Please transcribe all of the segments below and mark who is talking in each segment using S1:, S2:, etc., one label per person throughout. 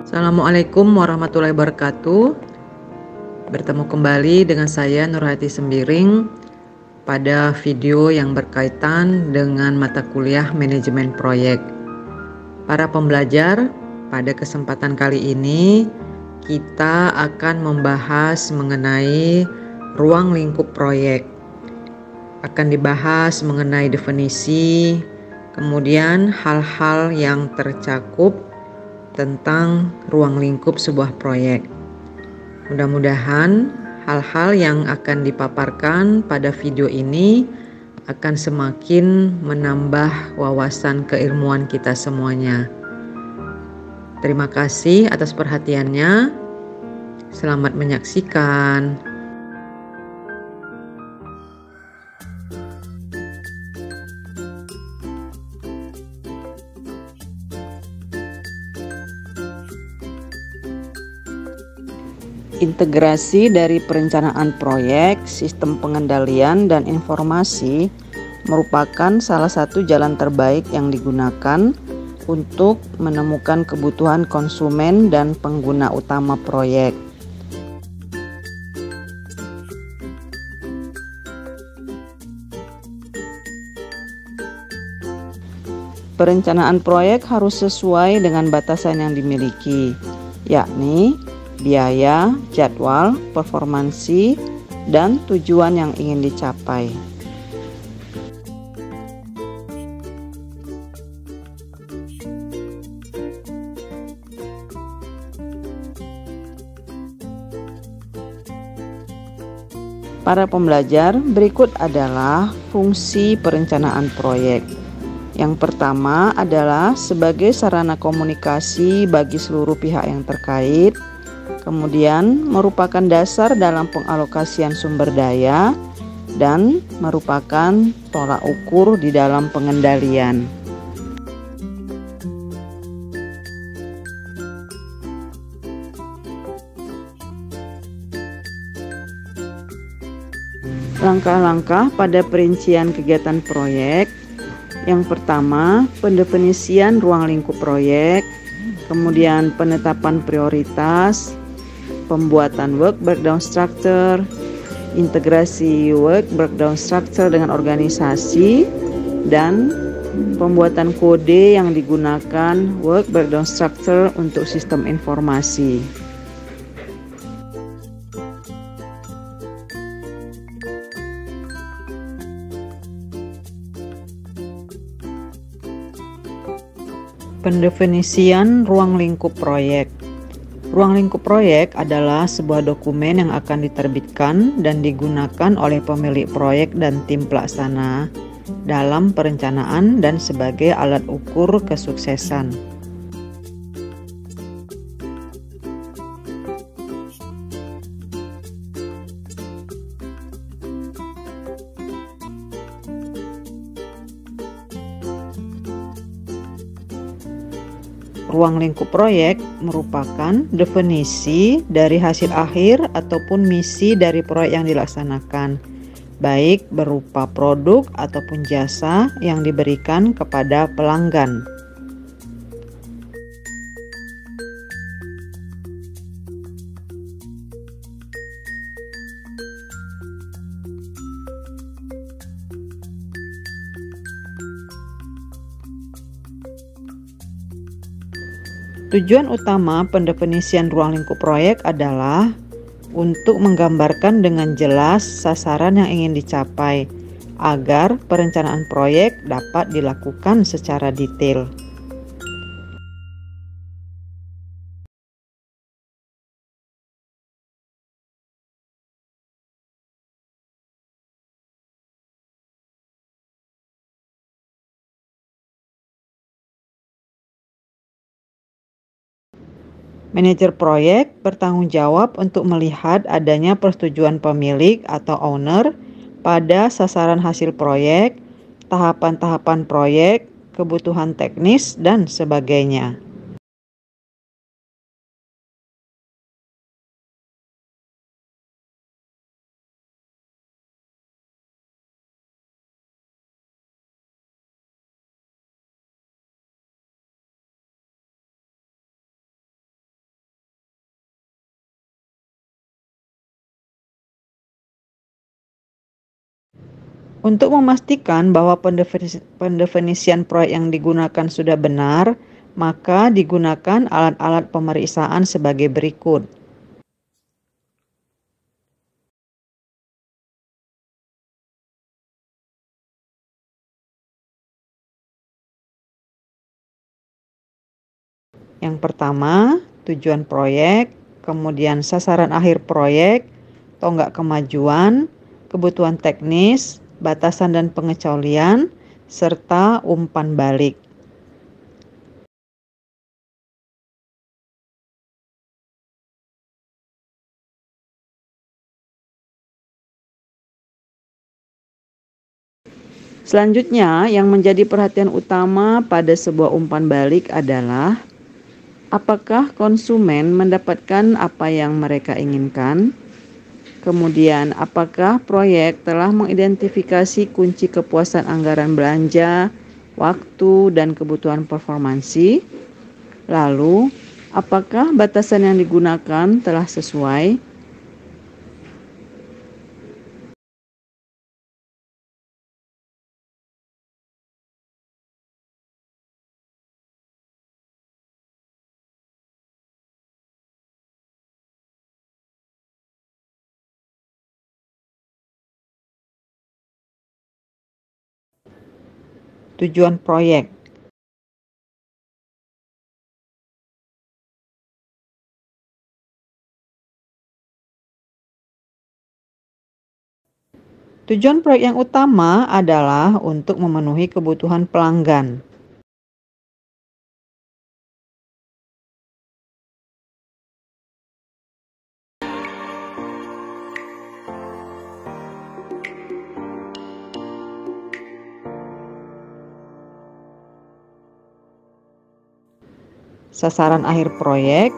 S1: Assalamualaikum warahmatullahi wabarakatuh. Bertemu kembali dengan saya Nurhayati Sembiring pada video yang berkaitan dengan mata kuliah manajemen proyek. Para pembelajar, pada kesempatan kali ini kita akan membahas mengenai ruang lingkup proyek. Akan dibahas mengenai definisi, kemudian hal-hal yang tercakup tentang ruang lingkup sebuah proyek. Mudah-mudahan hal-hal yang akan dipaparkan pada video ini akan semakin menambah wawasan keilmuan kita semuanya. Terima kasih atas perhatiannya. Selamat menyaksikan. Integrasi dari perencanaan proyek, sistem pengendalian, dan informasi merupakan salah satu jalan terbaik yang digunakan untuk menemukan kebutuhan konsumen dan pengguna utama proyek. Perencanaan proyek harus sesuai dengan batasan yang dimiliki, yakni biaya, jadwal, performansi, dan tujuan yang ingin dicapai. Para pembelajar, berikut adalah fungsi perencanaan proyek. Yang pertama adalah sebagai sarana komunikasi bagi seluruh pihak yang terkait. Kemudian merupakan dasar dalam pengalokasian sumber daya dan merupakan tolak ukur di dalam pengendalian. Langkah-langkah pada perincian kegiatan proyek. Yang pertama, pendefinisian ruang lingkup proyek, kemudian penetapan prioritas, pembuatan work breakdown structure, integrasi work breakdown structure dengan organisasi, dan pembuatan kode yang digunakan work breakdown structure untuk sistem informasi. Pendefinisian ruang lingkup proyek. Ruang lingkup proyek adalah sebuah dokumen yang akan diterbitkan dan digunakan oleh pemilik proyek dan tim pelaksana dalam perencanaan dan sebagai alat ukur kesuksesan. Ruang lingkup proyek merupakan definisi dari hasil akhir ataupun misi dari proyek yang dilaksanakan, baik berupa produk ataupun jasa yang diberikan kepada pelanggan. Tujuan utama pendefinisian ruang lingkup proyek adalah untuk menggambarkan dengan jelas sasaran yang ingin dicapai agar perencanaan proyek dapat dilakukan secara detail. Manajer proyek bertanggung jawab untuk melihat adanya persetujuan pemilik atau owner pada sasaran hasil proyek, tahapan-tahapan proyek, kebutuhan teknis, dan sebagainya. Untuk memastikan bahwa pendefinisian proyek yang digunakan sudah benar, maka digunakan alat-alat pemeriksaan sebagai berikut. Yang pertama, tujuan proyek, kemudian sasaran akhir proyek, tonggak kemajuan, kebutuhan teknis, batasan dan pengecualian, serta umpan balik. Selanjutnya, yang menjadi perhatian utama pada sebuah umpan balik adalah apakah konsumen mendapatkan apa yang mereka inginkan? Kemudian, apakah proyek telah mengidentifikasi kunci kepuasan anggaran belanja, waktu, dan kebutuhan performansi? Lalu, apakah batasan yang digunakan telah sesuai? Tujuan proyek. Tujuan proyek yang utama adalah untuk memenuhi kebutuhan pelanggan. Sasaran akhir proyek.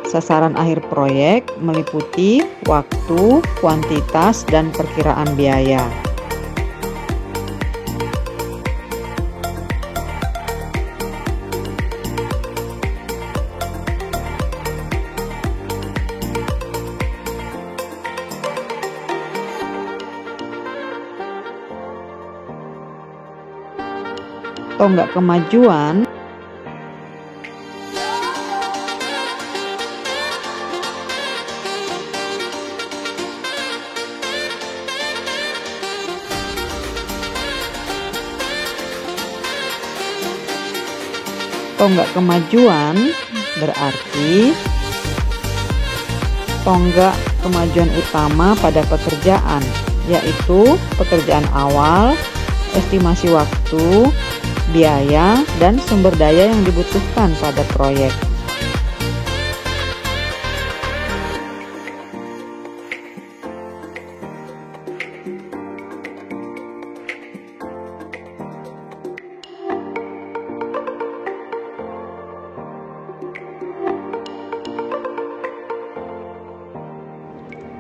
S1: Sasaran akhir proyek meliputi waktu, kuantitas, dan perkiraan biaya. Tonggak kemajuan tonggak kemajuan berarti tonggak kemajuan utama pada pekerjaan, yaitu pekerjaan awal, estimasi waktu, biaya, dan sumber daya yang dibutuhkan pada proyek.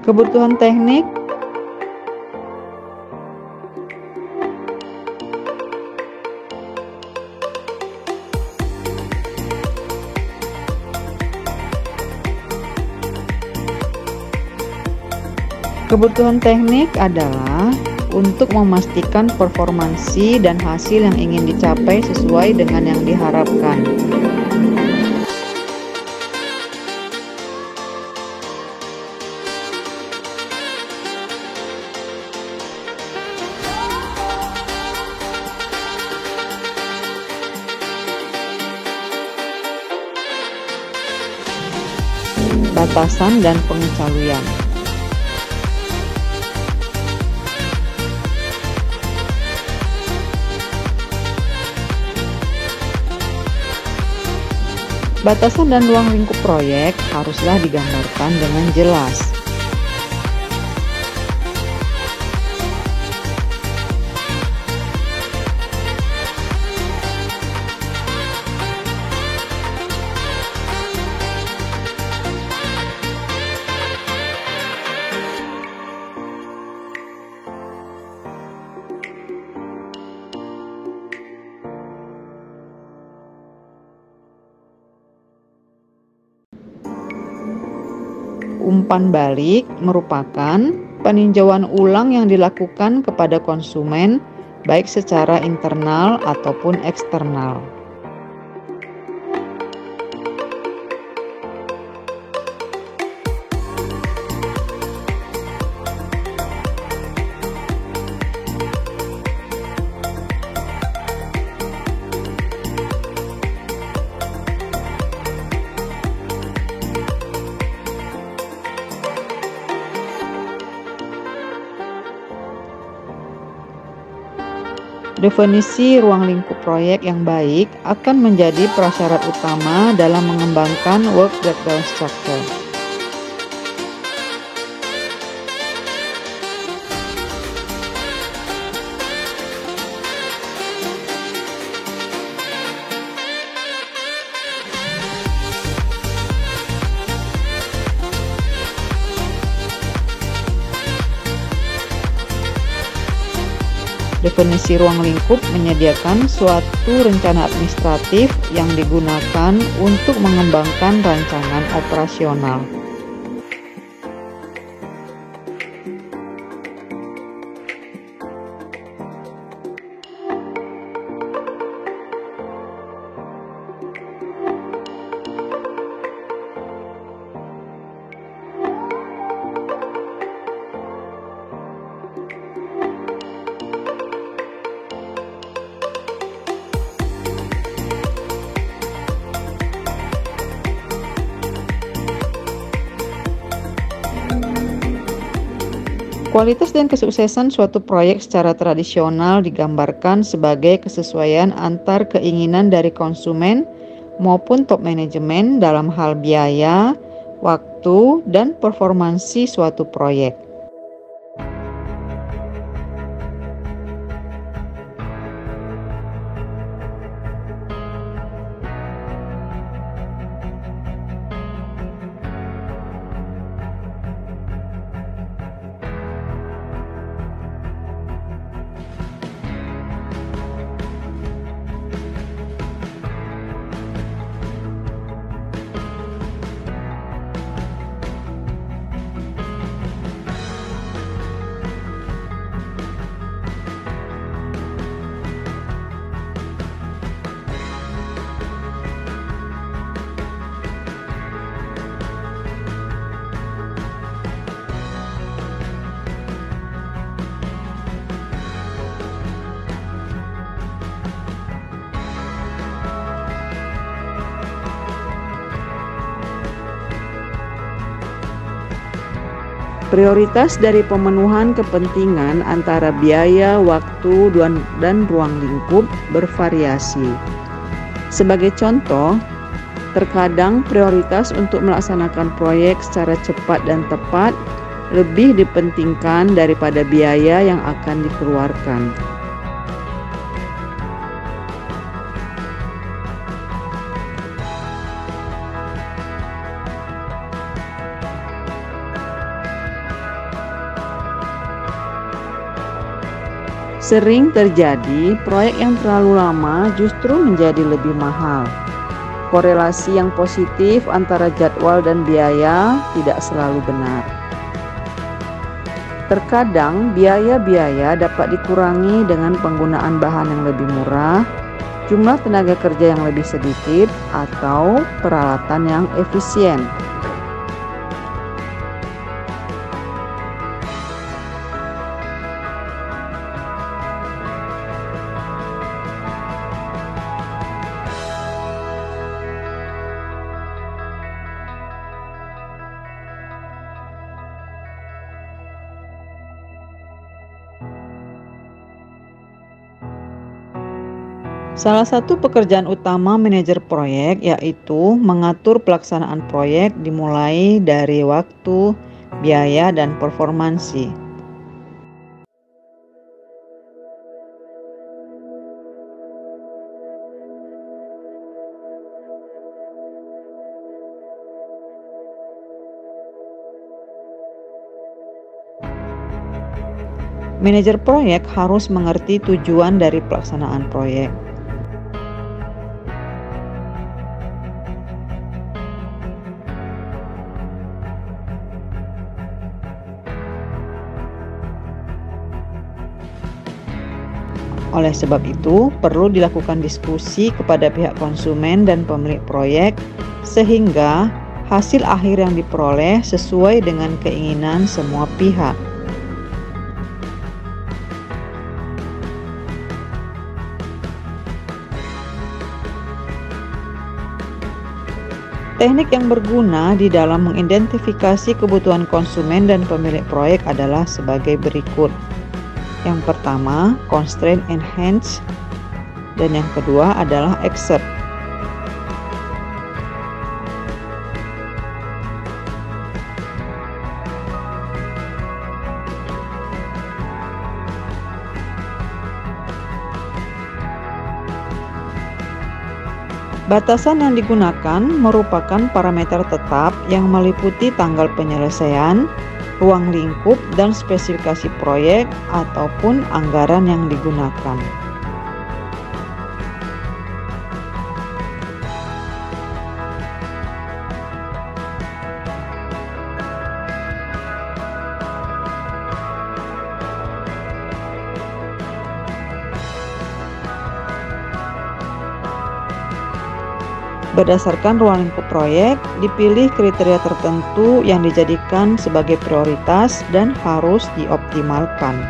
S1: Kebutuhan teknik. Kebutuhan teknik adalah untuk memastikan performansi dan hasil yang ingin dicapai sesuai dengan yang diharapkan. Batasan dan pengecualian. Batasan dan ruang lingkup proyek haruslah digambarkan dengan jelas. umpan balik merupakan peninjauan ulang yang dilakukan kepada konsumen, baik secara internal ataupun eksternal. Definisi ruang lingkup proyek yang baik akan menjadi prasyarat utama dalam mengembangkan work breakdown structure. Definisi ruang lingkup menyediakan suatu rencana administratif yang digunakan untuk mengembangkan rancangan operasional. Kualitas dan kesuksesan suatu proyek secara tradisional digambarkan sebagai kesesuaian antar keinginan dari konsumen maupun top manajemen dalam hal biaya, waktu, dan performansi suatu proyek. Prioritas dari pemenuhan kepentingan antara biaya, waktu, dan ruang lingkup bervariasi. Sebagai contoh, terkadang prioritas untuk melaksanakan proyek secara cepat dan tepat lebih dipentingkan daripada biaya yang akan dikeluarkan. Sering terjadi proyek yang terlalu lama justru menjadi lebih mahal. Korelasi yang positif antara jadwal dan biaya tidak selalu benar. Terkadang biaya-biaya dapat dikurangi dengan penggunaan bahan yang lebih murah, jumlah tenaga kerja yang lebih sedikit, atau peralatan yang efisien. Salah satu pekerjaan utama manajer proyek yaitu mengatur pelaksanaan proyek dimulai dari waktu, biaya, dan performansi. Manajer proyek harus mengerti tujuan dari pelaksanaan proyek. Oleh sebab itu, perlu dilakukan diskusi kepada pihak konsumen dan pemilik proyek sehingga hasil akhir yang diperoleh sesuai dengan keinginan semua pihak. Teknik yang berguna di dalam mengidentifikasi kebutuhan konsumen dan pemilik proyek adalah sebagai berikut. Yang pertama, constraint enhance, dan yang kedua adalah exert. Batasan yang digunakan merupakan parameter tetap yang meliputi tanggal penyelesaian, ruang lingkup, dan spesifikasi proyek ataupun anggaran yang digunakan. Berdasarkan ruang lingkup proyek, dipilih kriteria tertentu yang dijadikan sebagai prioritas dan harus dioptimalkan.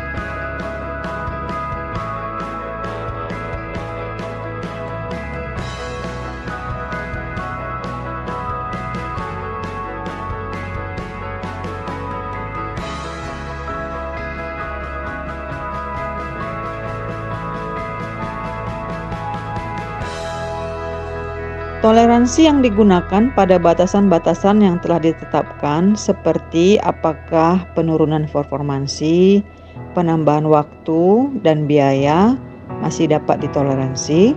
S1: Toleransi yang digunakan pada batasan-batasan yang telah ditetapkan seperti apakah penurunan performansi, penambahan waktu, dan biaya masih dapat ditoleransi.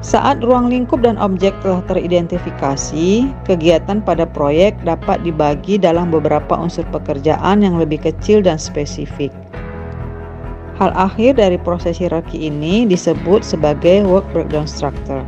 S1: Saat ruang lingkup dan objek telah teridentifikasi, kegiatan pada proyek dapat dibagi dalam beberapa unsur pekerjaan yang lebih kecil dan spesifik. Hal akhir dari proses hierarki ini disebut sebagai work breakdown structure.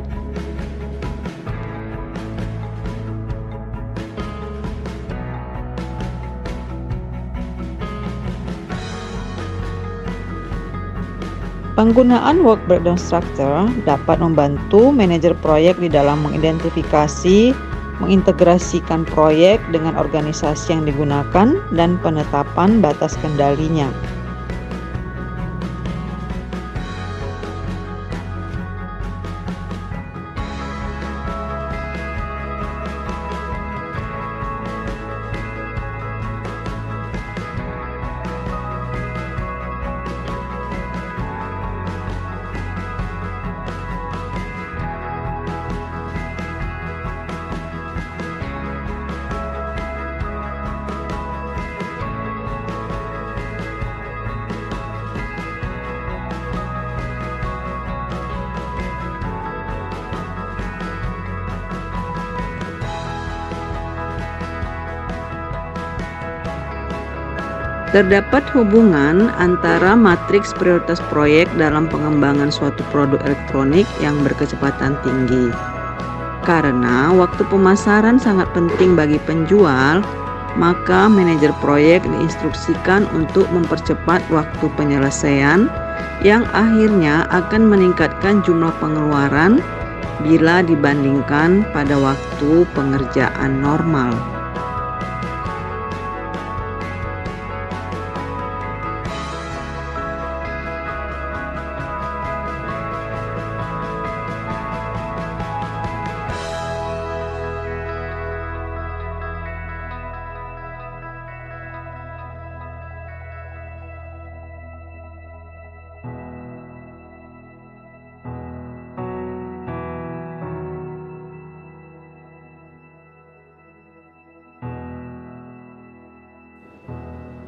S1: Penggunaan work breakdown structure dapat membantu manajer proyek di dalam mengidentifikasi, mengintegrasikan proyek dengan organisasi yang digunakan, dan penetapan batas kendalinya. Terdapat hubungan antara matriks prioritas proyek dalam pengembangan suatu produk elektronik yang berkecepatan tinggi. Karena waktu pemasaran sangat penting bagi penjual, maka manajer proyek diinstruksikan untuk mempercepat waktu penyelesaian yang akhirnya akan meningkatkan jumlah pengeluaran bila dibandingkan pada waktu pengerjaan normal.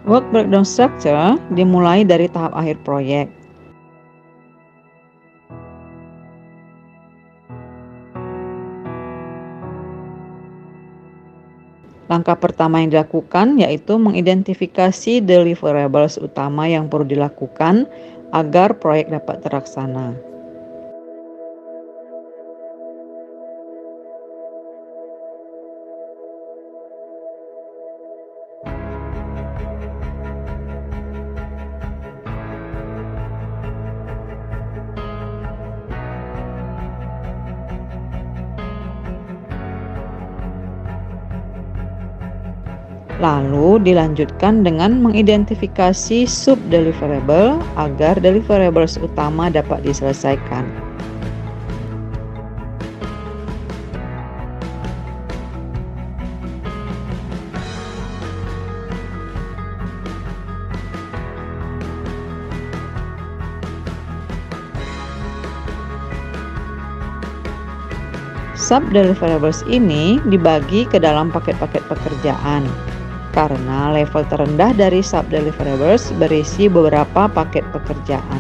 S1: Work breakdown structure dimulai dari tahap akhir proyek. Langkah pertama yang dilakukan yaitu mengidentifikasi deliverables utama yang perlu dilakukan agar proyek dapat terlaksana. Lalu dilanjutkan dengan mengidentifikasi sub-deliverable agar deliverables utama dapat diselesaikan. Sub-deliverables ini dibagi ke dalam paket-paket pekerjaan. Karena level terendah dari sub-deliverables berisi beberapa paket pekerjaan.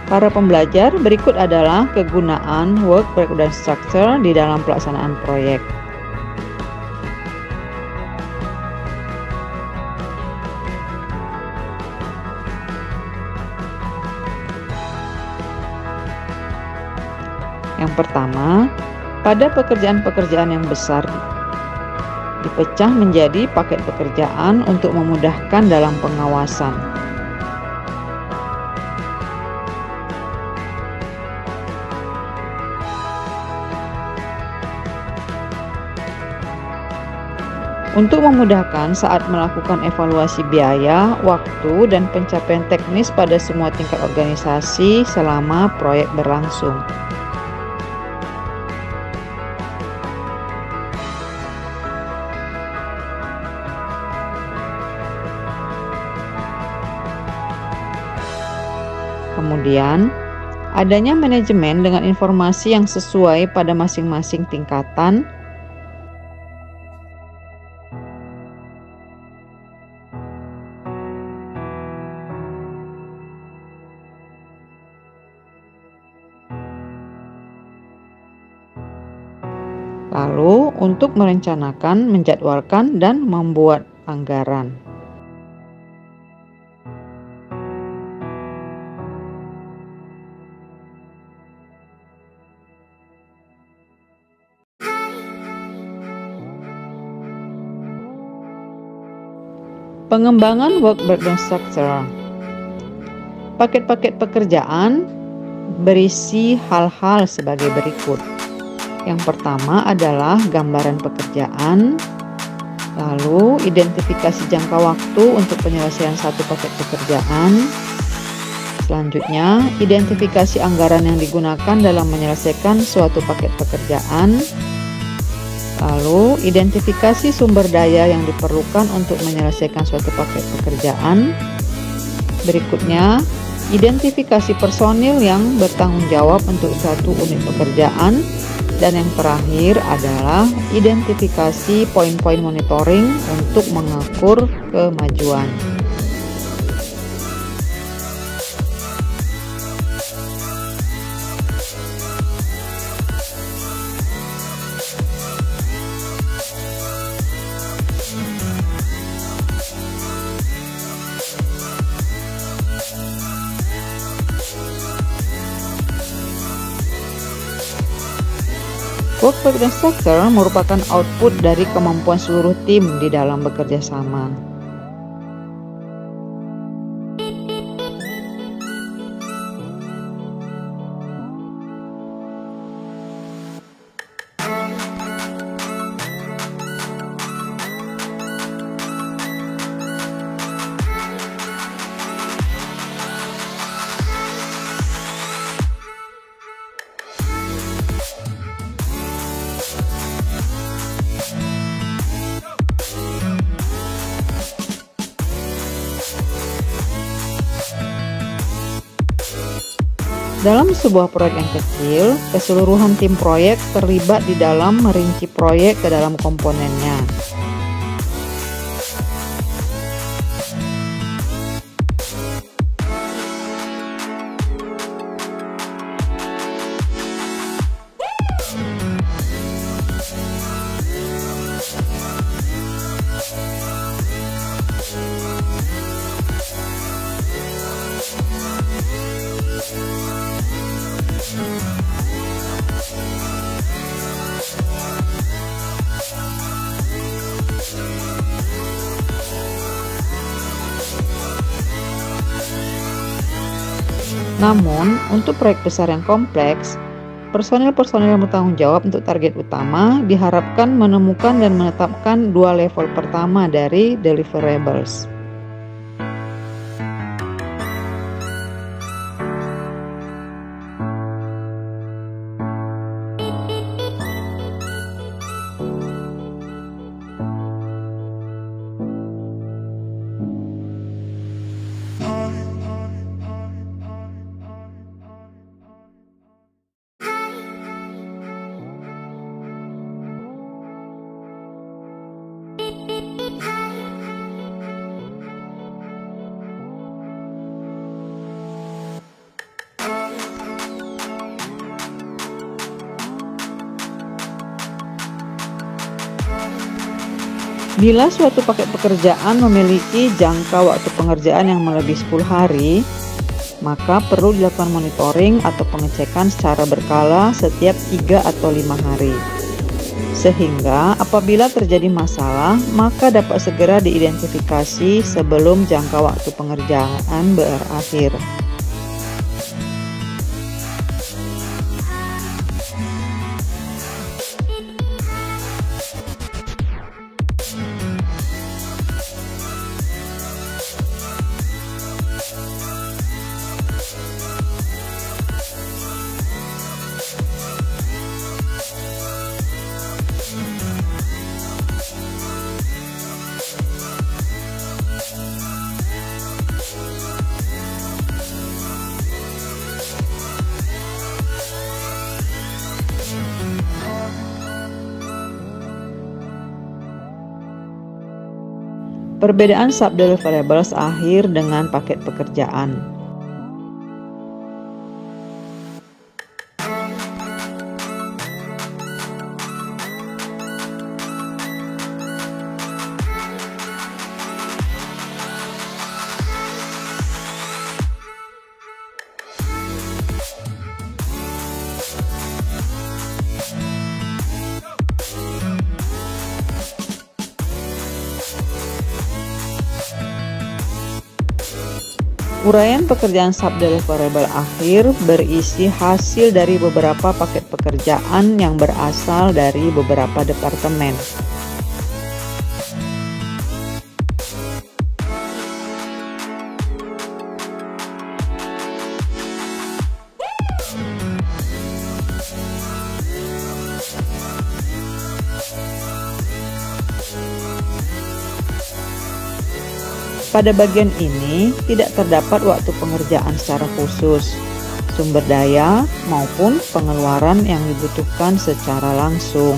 S1: Para pembelajar, berikut adalah kegunaan work breakdown structure di dalam pelaksanaan proyek. Yang pertama, pada pekerjaan-pekerjaan yang besar dipecah menjadi paket pekerjaan untuk memudahkan dalam pengawasan. Untuk memudahkan saat melakukan evaluasi biaya, waktu, dan pencapaian teknis pada semua tingkat organisasi selama proyek berlangsung. Kemudian, adanya manajemen dengan informasi yang sesuai pada masing-masing tingkatan. Lalu, untuk merencanakan, menjadwalkan, dan membuat anggaran. Pengembangan work breakdown structure. Paket-paket pekerjaan berisi hal-hal sebagai berikut. Yang pertama adalah gambaran pekerjaan, lalu identifikasi jangka waktu untuk penyelesaian satu paket pekerjaan. Selanjutnya, identifikasi anggaran yang digunakan dalam menyelesaikan suatu paket pekerjaan. Lalu, identifikasi sumber daya yang diperlukan untuk menyelesaikan suatu paket pekerjaan. Berikutnya, identifikasi personil yang bertanggung jawab untuk satu unit pekerjaan. Dan yang terakhir adalah identifikasi poin-poin monitoring untuk mengukur kemajuan. Work breakdown structure merupakan output dari kemampuan seluruh tim di dalam bekerja sama. Dalam sebuah proyek yang kecil, keseluruhan tim proyek terlibat di dalam merinci proyek ke dalam komponennya. Namun, untuk proyek besar yang kompleks, personel-personel yang bertanggung jawab untuk target utama diharapkan menemukan dan menetapkan dua level pertama dari deliverables. Bila suatu paket pekerjaan memiliki jangka waktu pengerjaan yang melebihi 10 hari, maka perlu dilakukan monitoring atau pengecekan secara berkala setiap 3 atau 5 hari. Sehingga apabila terjadi masalah, maka dapat segera diidentifikasi sebelum jangka waktu pengerjaan berakhir. Perbedaan subdeliverables akhir dengan paket pekerjaan. Uraian pekerjaan subdeliverable akhir berisi hasil dari beberapa paket pekerjaan yang berasal dari beberapa departemen. Pada bagian ini tidak terdapat waktu pengerjaan secara khusus, sumber daya maupun pengeluaran yang dibutuhkan secara langsung.